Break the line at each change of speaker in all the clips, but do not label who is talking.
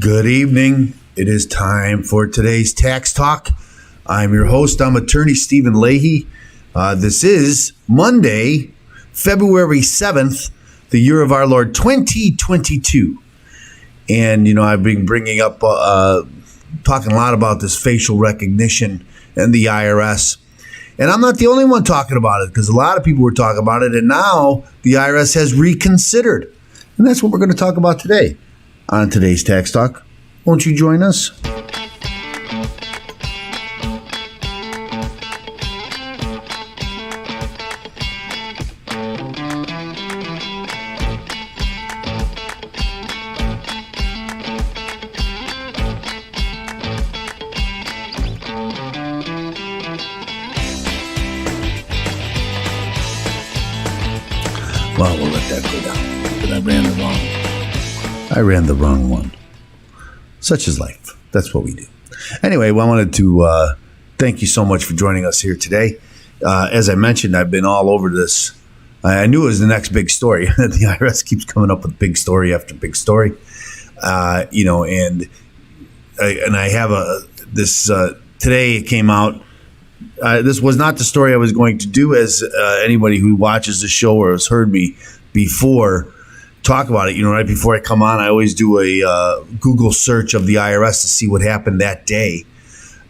Good evening. It is time for today's Tax Talk. I'm your host. I'm attorney Stephen Leahy. This is Monday, February 7th, the year of our Lord 2022. And, I've been bringing up, talking a lot about this facial recognition and the IRS. And I'm not the only one talking about it because a lot of people were talking about it. And now the IRS has reconsidered. And that's what we're going to talk about today on today's Tax Talk. Won't you join us? Well, we'll let that go down. But I ran the wrong one. Such is life. That's what we do. Anyway, I wanted to thank you so much for joining us here today. As I mentioned, I've been all over this. I knew it was the next big story. The IRS keeps coming up with big story after big story. And I have this today it came out. This was not the story I was going to do, as anybody who watches the show or has heard me before talk about it. Right before I come on, I always do a Google search of the IRS to see what happened that day.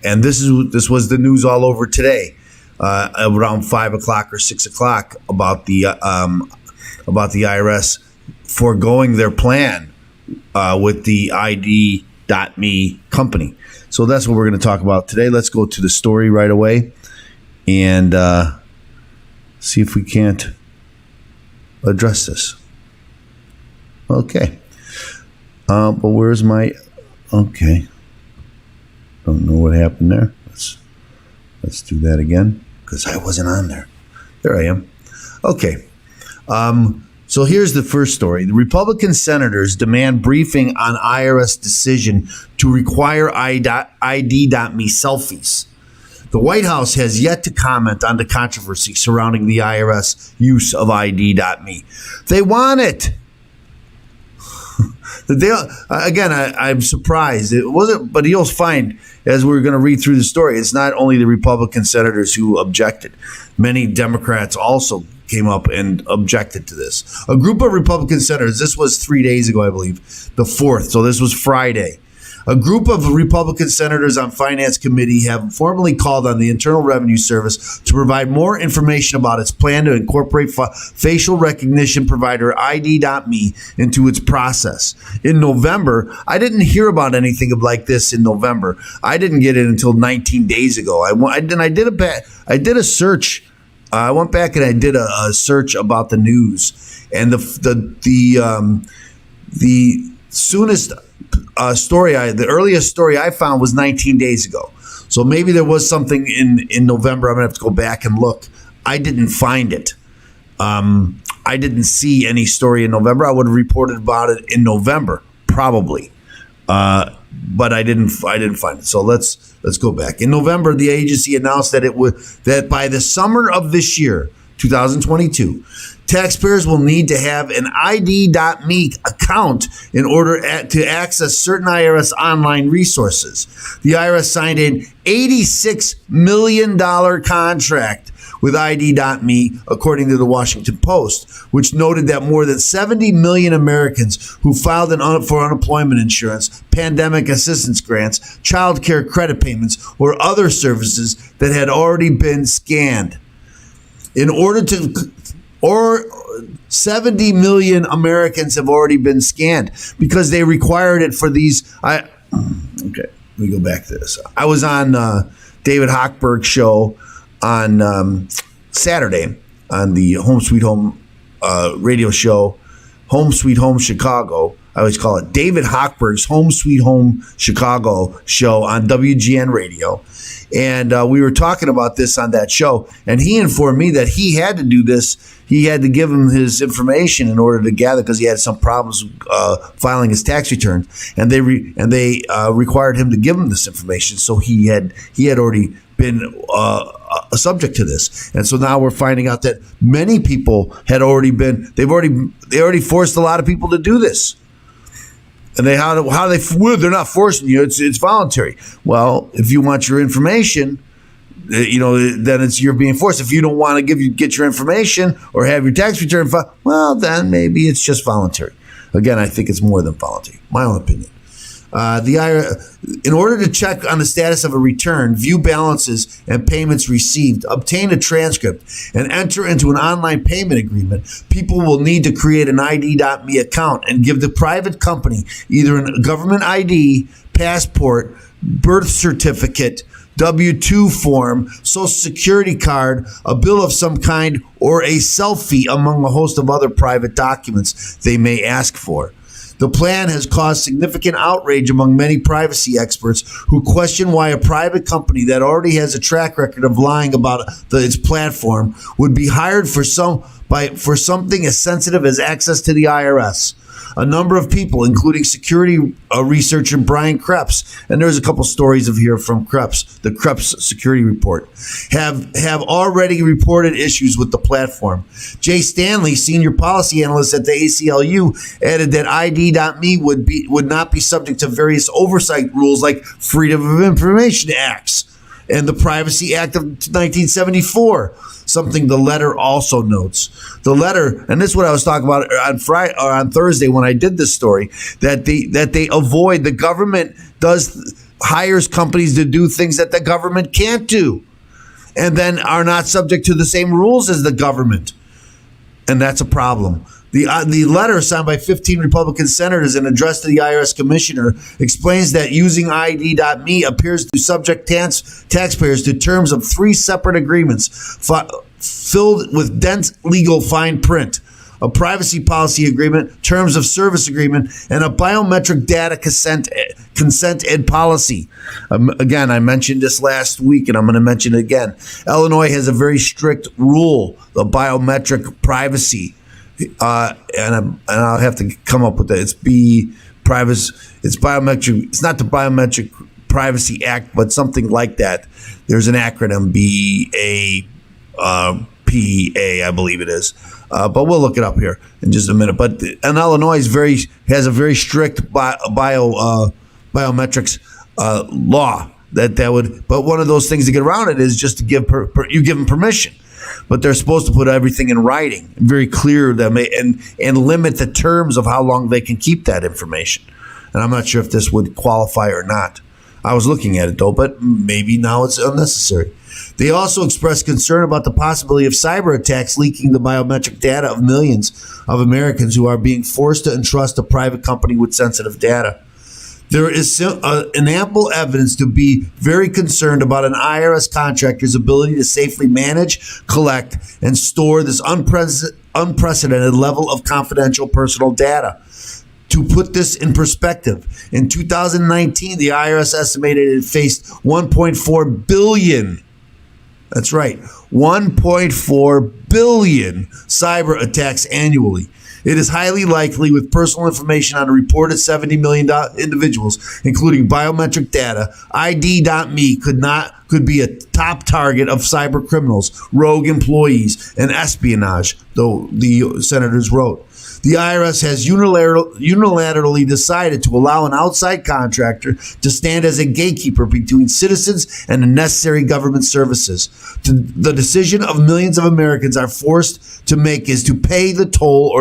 And this was the news all over today, around 5 o'clock or 6 o'clock about the IRS foregoing their plan with the ID.ne company. So that's what we're going to talk about today. Let's go to the story right away and see if we can't address this. Okay. But where's my... Okay. Don't know what happened there. Let's do that again because I wasn't on there. There I am. Okay. So here's the first story. The Republican senators demand briefing on IRS decision to require ID.me selfies. The White House has yet to comment on the controversy surrounding the IRS use of ID.me. They want it. I'm surprised. It wasn't, but you'll find as we're going to read through the story, it's not only the Republican senators who objected. Many Democrats also came up and objected to this. A group of Republican senators, this was 3 days ago, I believe, the 4th, so this was Friday. A group of Republican senators on Finance Committee have formally called on the Internal Revenue Service to provide more information about its plan to incorporate facial recognition provider ID.me into its process. In November, I didn't hear about anything like this in November. I didn't get it until 19 days ago. I did a search. I went back and I did a search about the news, and the soonest the earliest story I found was 19 days ago. So maybe there was something in November. I'm gonna have to go back and look. I didn't find it. I didn't see any story in November. I would have reported about it in November, probably. But I didn't find it. So let's go back. In November, the agency announced that by the summer of this year, 2022, taxpayers will need to have an ID.me account in order to access certain IRS online resources. The IRS signed an $86 million contract with ID.me, according to the Washington Post, which noted that more than 70 million Americans who filed for unemployment insurance, pandemic assistance grants, child care credit payments, or other services that had already been scanned. 70 million Americans have already been scanned because they required it for these. Okay, let me go back to this. I was on David Hochberg's show on Saturday on the Home Sweet Home radio show, Home Sweet Home Chicago. I always call it David Hochberg's Home Sweet Home Chicago show on WGN Radio. And we were talking about this on that show, and he informed me that he had to do this. He had to give him his information in order to gather because he had some problems filing his tax return, and they required him to give him this information. So he had already been subject to this, and so now we're finding out that many people had already been. They already forced a lot of people to do this. And they're not forcing you. It's voluntary. Well, if you want your information, then you're being forced. If you don't want to get your information or have your tax return filed, well, then maybe it's just voluntary. Again, I think it's more than voluntary. My own opinion. The IRS, in order to check on the status of a return, view balances and payments received, obtain a transcript, and enter into an online payment agreement, people will need to create an ID.me account and give the private company either a government ID, passport, birth certificate, W-2 form, social security card, a bill of some kind, or a selfie among a host of other private documents they may ask for. The plan has caused significant outrage among many privacy experts who question why a private company that already has a track record of lying about its platform would be hired for something as sensitive as access to the IRS. A number of people, including security researcher Brian Krebs, and there's a couple stories here from Krebs, the Krebs security report, have already reported issues with the platform. Jay Stanley, senior policy analyst at the ACLU, added that ID.me would not be subject to various oversight rules like Freedom of Information Acts and the Privacy Act of 1974. Something the letter also notes. The letter, and this is what I was talking about on Friday or on Thursday when I did this story, that they avoid. The government hires companies to do things that the government can't do, and then are not subject to the same rules as the government, and that's a problem. The letter signed by 15 Republican senators and addressed to the IRS commissioner explains that using ID.me appears to subject taxpayers to terms of 3 separate agreements filled with dense legal fine print: a privacy policy agreement, terms of service agreement, and a biometric data consent and policy. Again, I mentioned this last week, and I'm going to mention it again. Illinois has a very strict rule, the biometric privacy. And I'll have to come up with that. It's biometric. It's not the Biometric Privacy Act, but something like that. There's an acronym, BAPA, I believe it is. But we'll look it up here in just a minute. But Illinois has a very strict biometrics law that would. But one of those things to get around it is just to give you give them permission. But they're supposed to put everything in writing, very clear them, and limit the terms of how long they can keep that information. And I'm not sure if this would qualify or not. I was looking at it though, but maybe now it's unnecessary. They also expressed concern about the possibility of cyber attacks leaking the biometric data of millions of Americans who are being forced to entrust a private company with sensitive data. There is an ample evidence to be very concerned about an IRS contractor's ability to safely manage, collect, and store this unprecedented level of confidential personal data. To put this in perspective, in 2019, the IRS estimated it faced 1.4 billion. That's right, 1.4 billion cyber attacks annually. It is highly likely, with personal information on a reported 70 million individuals, including biometric data, ID.me could be a top target of cyber criminals, rogue employees, and espionage, though the senators wrote. The IRS has unilaterally decided to allow an outside contractor to stand as a gatekeeper between citizens and the necessary government services. The decision of millions of Americans are forced to make is to pay the toll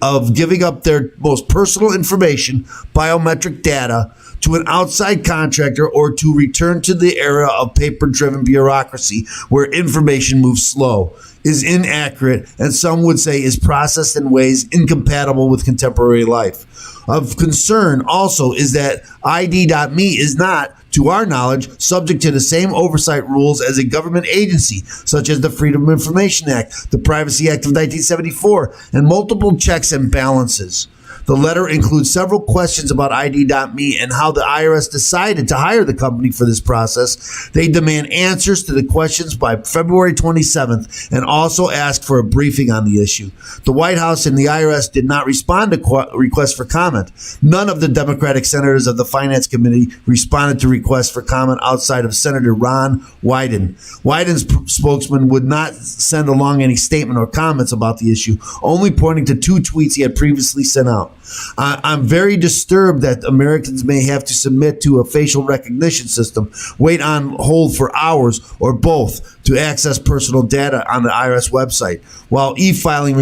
of giving up their most personal information, biometric data, to an outside contractor, or to return to the era of paper-driven bureaucracy where information moves slow, is inaccurate, and some would say is processed in ways incompatible with contemporary life. Of concern also is that ID.me is not, to our knowledge, subject to the same oversight rules as a government agency, such as the Freedom of Information Act, the Privacy Act of 1974, and multiple checks and balances. The letter includes several questions about ID.me and how the IRS decided to hire the company for this process. They demand answers to the questions by February 27th and also ask for a briefing on the issue. The White House and the IRS did not respond to requests for comment. None of the Democratic senators of the Finance Committee responded to requests for comment outside of Senator Ron Wyden. Wyden's spokesman would not send along any statement or comments about the issue, only pointing to 2 tweets he had previously sent out. I'm very disturbed that Americans may have to submit to a facial recognition system, wait on hold for hours, or both to access personal data on the IRS website. While e-filing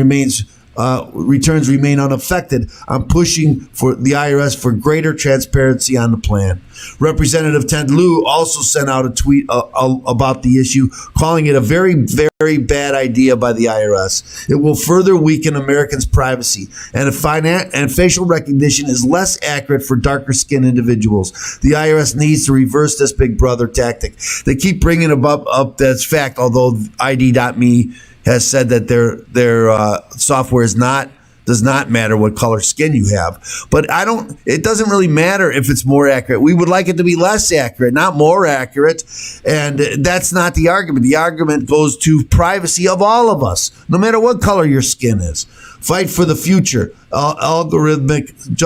returns remain unaffected, I'm pushing for the IRS for greater transparency on the plan. Representative Ted Lieu also sent out a tweet about the issue, calling it a very, very bad idea by the IRS. It will further weaken Americans' privacy, and facial recognition is less accurate for darker-skinned individuals. The IRS needs to reverse this big brother tactic. They keep bringing up that's fact, although ID.me has said that their software does not matter what color skin you have. But it doesn't really matter if it's more accurate. We would like it to be less accurate, not more accurate. And that's not the argument. The argument goes to privacy of all of us, no matter what color your skin is. Fight for the Future, Algorithmic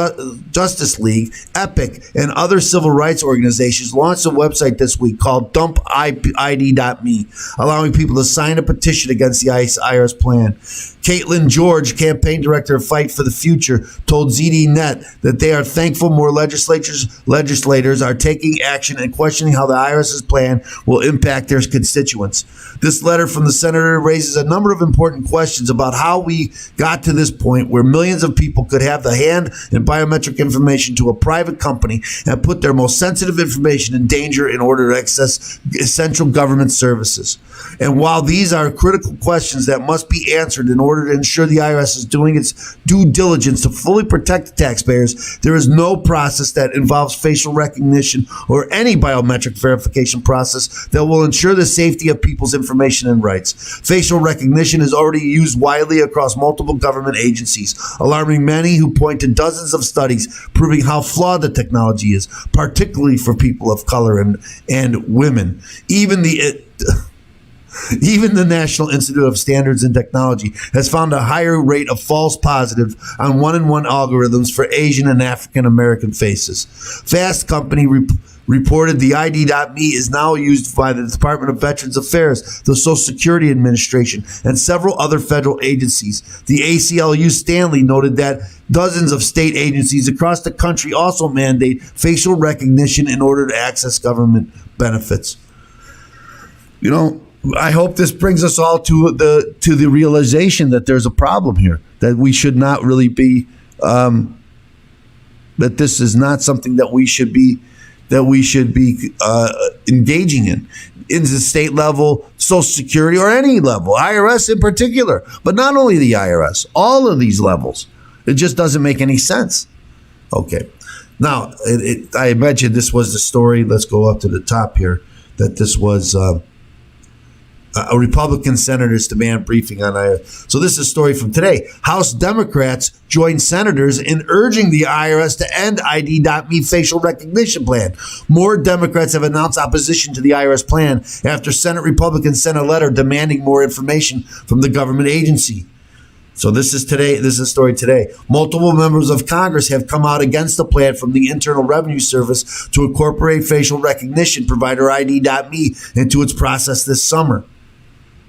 Justice League, Epic, and other civil rights organizations launched a website this week called ID.me, allowing people to sign a petition against the IRS plan. Caitlin George, campaign director of Fight for the Future, told ZDNet that they are thankful more legislators are taking action and questioning how the IRS's plan will impact their constituents. This letter from the senator raises a number of important questions about how we got to this point where millions of people could have the hand and biometric information to a private company and put their most sensitive information in danger in order to access essential government services. And while these are critical questions that must be answered in order to ensure the IRS is doing its due diligence to fully protect the taxpayers, there is no process that involves facial recognition or any biometric verification process that will ensure the safety of people's information and rights. Facial recognition is already used widely across multiple government agencies, alarming many who point to dozens of studies proving how flawed the technology is, particularly for people of color and women. Even the National Institute of Standards and Technology has found a higher rate of false positive on one-on-one algorithms for Asian and African American faces. Fast Company reported the ID.me is now used by the Department of Veterans Affairs, the Social Security Administration, and several other federal agencies. The ACLU Stanley noted that dozens of state agencies across the country also mandate facial recognition in order to access government benefits. You know, I hope this brings us all to the realization that there's a problem here, that we should not really be, that this is not something that we should be engaging in the state level, Social Security, or any level, IRS in particular. But not only the IRS, all of these levels. It just doesn't make any sense. Okay. Now, I mentioned this was the story. Let's go up to the top here, that this was a Republican senator's demand briefing on IRS. So this is a story from today. House Democrats join senators in urging the IRS to end ID.me facial recognition plan. More Democrats have announced opposition to the IRS plan after Senate Republicans sent a letter demanding more information from the government agency. So this is today. This is a story today. Multiple members of Congress have come out against the plan from the Internal Revenue Service to incorporate facial recognition provider ID.me into its process this summer.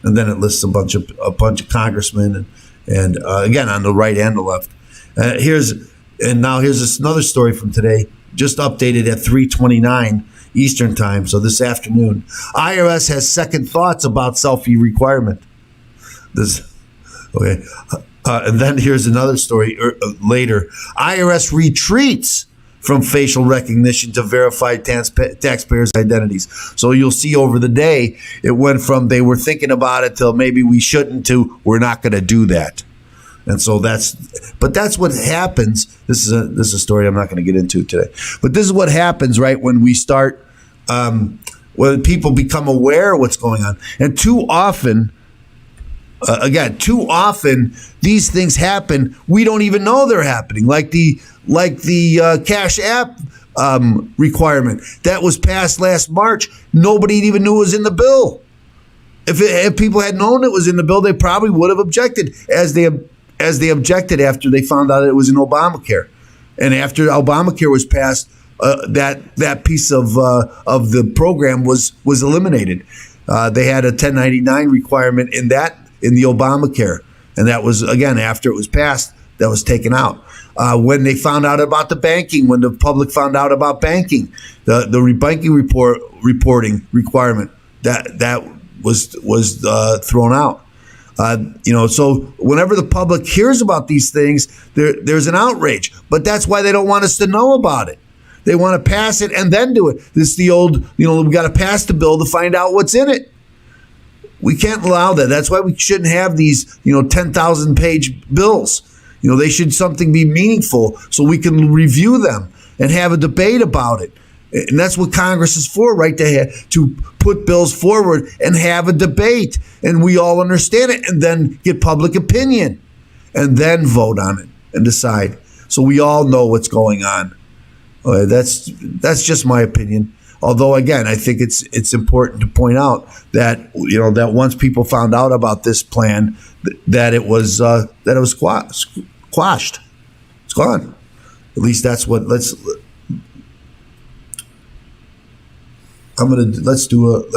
And then it lists a bunch of congressmen and again on the right and the left. Here's another story from today, just updated at 3:29 Eastern time. So this afternoon, IRS has second thoughts about selfie requirement. And then here's another story later. IRS retreats from facial recognition to verify taxpayers' identities. So you'll see over the day, it went from they were thinking about it till maybe we shouldn't to we're not going to do that. And so that's what happens. This is a story I'm not going to get into today. But this is what happens, right, when we start, when people become aware of what's going on. And too often, these things happen. We don't even know they're happening. Like the Cash App requirement that was passed last March. Nobody even knew it was in the bill. If people had known it was in the bill, they probably would have objected, as they objected after they found out it was in Obamacare, and after Obamacare was passed, that piece of the program was eliminated. They had a 1099 requirement in the Obamacare. And that was, again, after it was passed, that was taken out. When they found out about the banking, when the public found out about banking, the banking reporting requirement that was thrown out. So whenever the public hears about these things, there's an outrage. But that's why they don't want us to know about it. They want to pass it and then do it. This is the old, we got to pass the bill to find out what's in it. We can't allow that. That's why we shouldn't have these, 10,000 page bills. They should something be meaningful so we can review them and have a debate about it. And that's what Congress is for, right? To put bills forward and have a debate, and we all understand it, and then get public opinion, and then vote on it and decide. So we all know what's going on. That's just my opinion. Although, again, I think it's important to point out that that once people found out about this plan, that it was quashed. It's gone. At least that's what. Let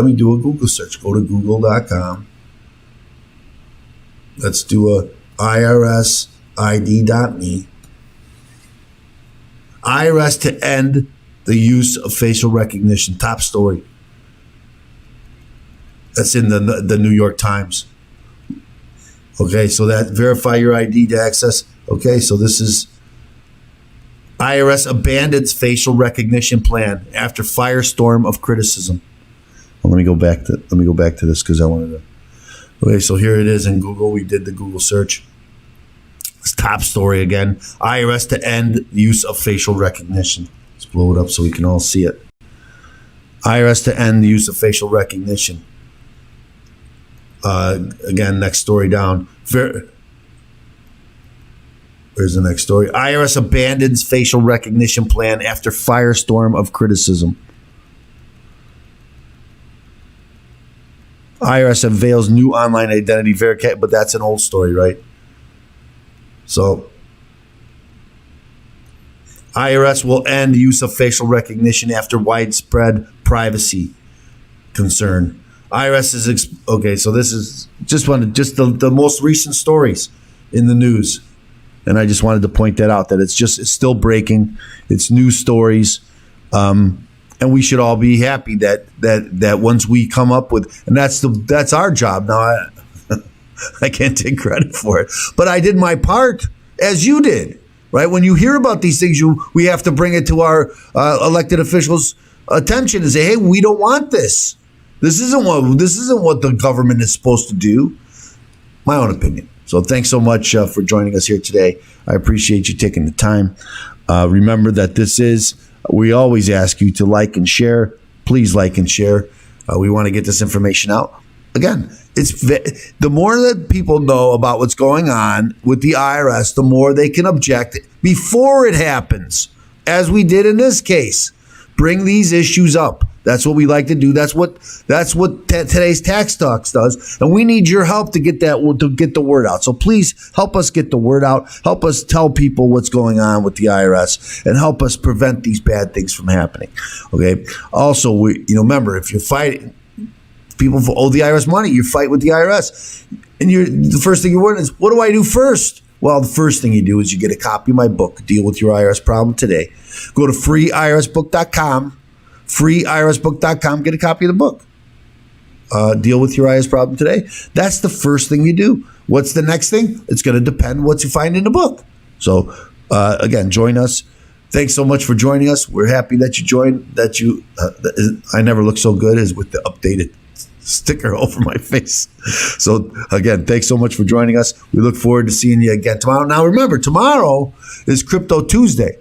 me do a Google search. Go to google.com. Let's do a irs ID.ne. IRS to end the use of facial recognition. Top story. That's in the New York Times. Okay, so that verify your ID to access. Okay, so this is IRS abandons facial recognition plan after firestorm of criticism. Well, let me go back to this because I wanted to. Okay, so here it is in Google. We did the Google search. It's top story again. IRS to end use of facial recognition. Let's blow it up so we can all see it. IRS to end the use of facial recognition. Again, next story down. Where's the next story? IRS abandons facial recognition plan after firestorm of criticism. IRS unveils new online identity verification, but that's an old story, right? So, IRS will end the use of facial recognition after widespread privacy concern. IRS is okay. So this is just the most recent stories in the news, and I just wanted to point that out that it's still breaking. It's news stories, and we should all be happy that once we come up with, and that's our job now. I can't take credit for it, but I did my part as you did. Right? When you hear about these things, we have to bring it to our elected officials' attention and say, "Hey, we don't want this. This isn't what the government is supposed to do." My own opinion. So thanks so much for joining us here today. I appreciate you taking the time. Remember that we always ask you to like and share. Please like and share. We want to get this information out. Again, the more that people know about what's going on with the IRS, the more they can object before it happens, as we did in this case. Bring these issues up. That's what we like to do. That's what today's Tax Talks does, and we need your help to get the word out. So please help us get the word out. Help us tell people what's going on with the IRS, and help us prevent these bad things from happening. Okay. Also, remember, if you're fighting. People owe the IRS money. You fight with the IRS. And the first thing you're wondering is, what do I do first? Well, the first thing you do is you get a copy of my book, Deal with Your IRS Problem Today. Go to freeirsbook.com, freeirsbook.com, get a copy of the book. Deal with Your IRS Problem Today. That's the first thing you do. What's the next thing? It's going to depend what you find in the book. So, again, join us. Thanks so much for joining us. We're happy that you joined. I never look so good as with the updated sticker over my face. So again, thanks so much for joining us. We look forward to seeing you again tomorrow. Now remember, tomorrow is Crypto Tuesday.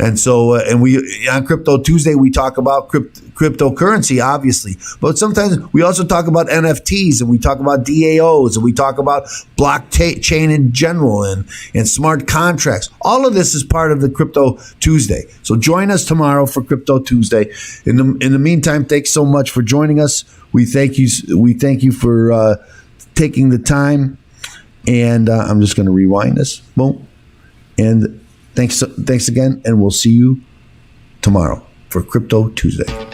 And so, on Crypto Tuesday, we talk about cryptocurrency, obviously, but sometimes we also talk about NFTs, and we talk about DAOs, and we talk about blockchain in general, and smart contracts. All of this is part of the Crypto Tuesday. So join us tomorrow for Crypto Tuesday. In the meantime, thanks so much for joining us. We thank you. We thank you for taking the time. And I'm just going to rewind this. Boom. And thanks again, and we'll see you tomorrow for Crypto Tuesday.